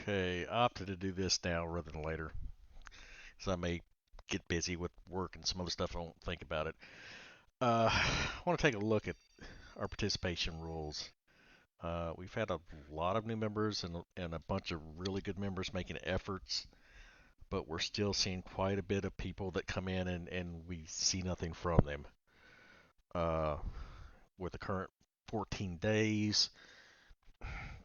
Okay, I opted to do this now rather than later, so I may get busy with work and some other stuff. I won't think about it. I want to take a look at our participation rules. We've had a lot of new members and a bunch of really good members making efforts, but we're still seeing quite a bit of people that come in and we see nothing from them. Uh, with the current 14 days,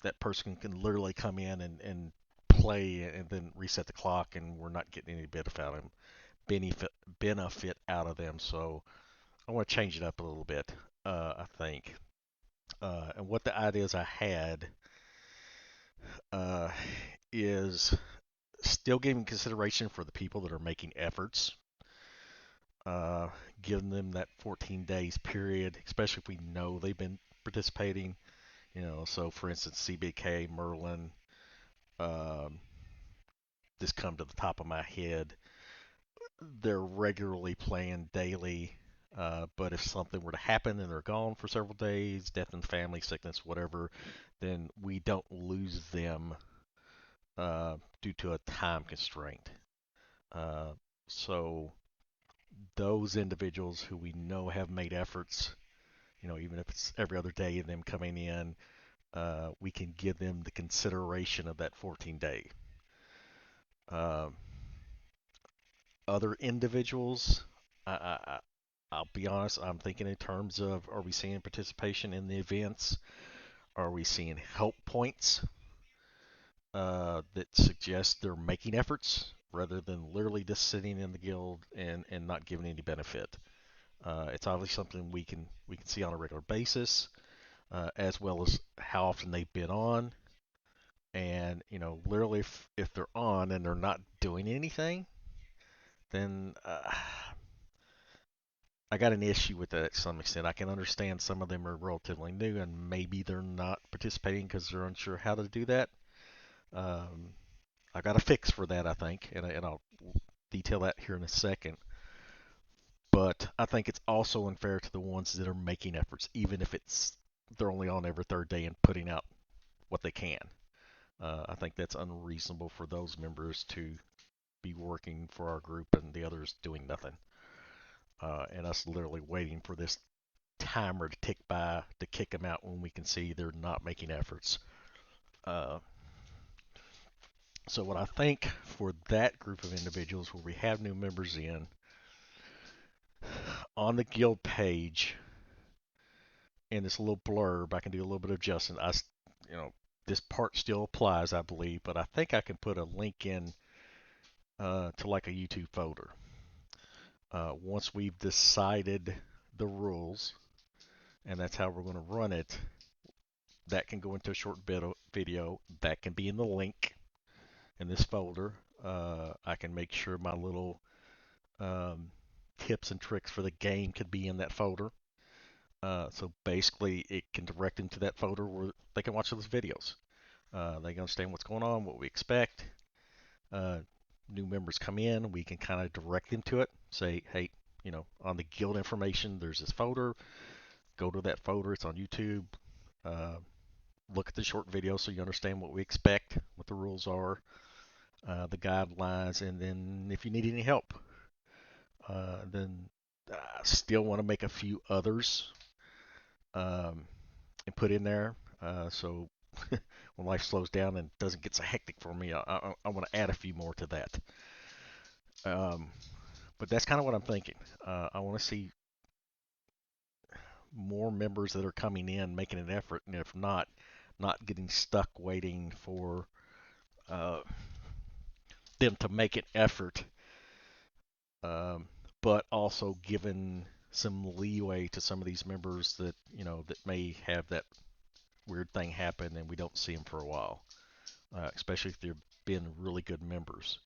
that person can literally come in and play and then reset the clock, and we're not getting any benefit benefit out of them. So I want to change it up a little bit. I think, and what the ideas I had uh, is still giving consideration for the people that are making efforts, uh, giving them that 14 days period, especially if we know they've been participating. So for instance, CBK, Merlin, um, just come to the top of my head. They're regularly playing daily, but if something were to happen and they're gone for several days, death in the family, sickness, whatever, then we don't lose them due to a time constraint. Uh, so those individuals who we know have made efforts, even if it's every other day of them coming in, we can give them the consideration of that 14 day. Uh, Other individuals, I'll be honest, I'm thinking in terms of, are we seeing participation in the events? Are we seeing help points that suggest they're making efforts rather than literally just sitting in the guild and not giving any benefit? It's obviously something we can see on a regular basis, as well as how often they've been on. And literally, if they're on and they're not doing anything, then I got an issue with that to some extent. I can understand some of them are relatively new and maybe they're not participating because they're unsure how to do that. Um, I got a fix for that, I think, and I'll detail that here in a second. But I think it's also unfair to the ones that are making efforts, even if they're only on every third day and putting out what they can. I think that's unreasonable for those members to be working for our group and the others doing nothing. And us literally waiting for this timer to tick by to kick them out when we can see they're not making efforts. Uh, so what I think for that group of individuals where we have new members in, on the guild page in this little blurb, I can do a little bit of adjustment. You know, this part still applies, I believe, but I think I can put a link in to like a YouTube folder. Once we've decided the rules, and that's how we're going to run it, that can go into a short video that can be in the link in this folder. I can make sure my little um, tips and tricks for the game could be in that folder. So basically, it can direct them to that folder where they can watch those videos. They can understand what's going on, what we expect. Uh, New members come in, we can kind of direct them to it. Say, hey, on the guild information, there's this folder. Go to that folder. It's on YouTube. Uh, Look at the short video so you understand what we expect, what the rules are, the guidelines, and then if you need any help, then I still want to make a few others um, and put in there. So when life slows down and doesn't get so hectic for me, I want to add a few more to that. Um, but that's kind of what I'm thinking. I want to see more members that are coming in making an effort, and if not, not getting stuck waiting for uh, them to make an effort, um, but also given some leeway to some of these members that that may have that weird thing happen and we don't see them for a while, especially if they've been really good members.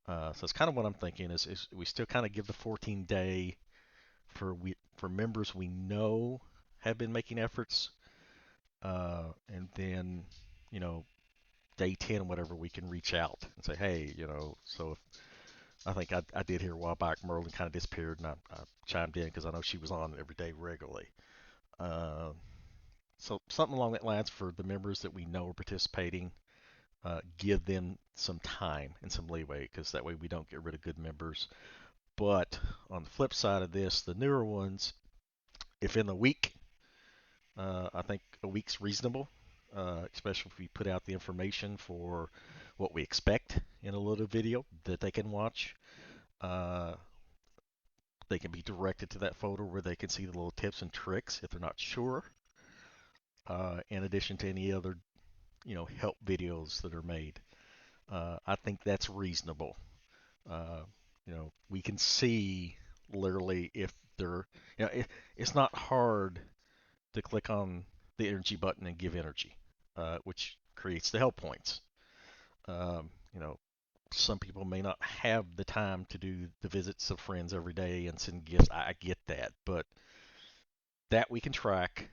So it's kind of what I'm thinking is we still kind of give the 14 day for members we know have been making efforts, and then you know day 10 whatever we can reach out and say hey so if I think I did hear a while back Merlin kind of disappeared, and I chimed in because I know she was on every day regularly. Uh, so something along that lines for the members that we know are participating. give them some time and some leeway, because that way we don't get rid of good members. But on the flip side of this, the newer ones, if in the week, I think a week's reasonable, especially if we put out the information for what we expect in a little video that they can watch. Uh, they can be directed to that folder where they can see the little tips and tricks if they're not sure. In addition to any other, help videos that are made. I think that's reasonable. Uh, we can see literally if they're, it's not hard to click on the energy button and give energy, which creates the help points. Um, you know, some people may not have the time to do the visits of friends every day and send gifts. I get that, but that we can track.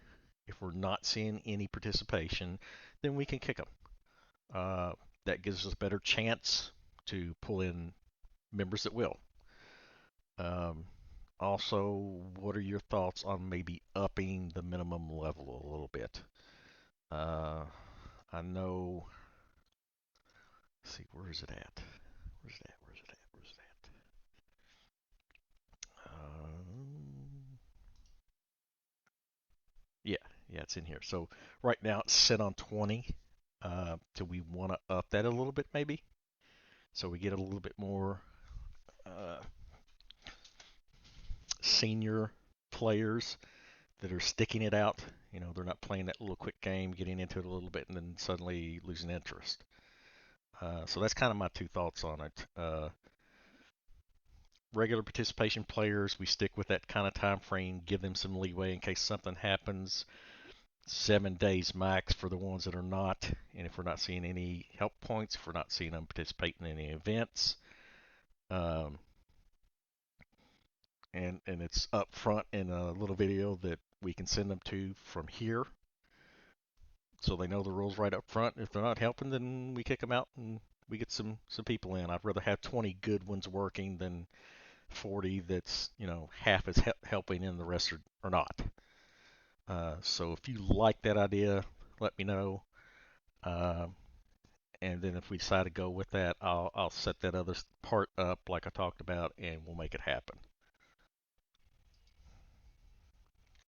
If we're not seeing any participation, then we can kick them. Uh, that gives us a better chance to pull in members that will. Um, Also, what are your thoughts on maybe upping the minimum level a little bit? Uh, I know. Let's see, where is it at? Where's it at? Where's it at? Where's it at? Yeah, yeah, it's in here. So right now it's set on 20. Do we want to up that a little bit maybe? So we get a little bit more uh, senior players that are sticking it out. They're not playing that little quick game, getting into it a little bit, and then suddenly losing interest. So that's kind of my two thoughts on it. Regular participation players, we stick with that kind of time frame, give them some leeway in case something happens. 7 days max for the ones that are not. And if we're not seeing any help points, if we're not seeing them participate in any events, um, and it's up front in a little video that we can send them to from here, so they know the rules right up front. If they're not helping, then we kick them out and we get some people in. I'd rather have 20 good ones working than 40 that's half is helping and the rest are not. So if you like that idea, let me know. Uh, and then if we decide to go with that, I'll set that other part up like I talked about, and we'll make it happen.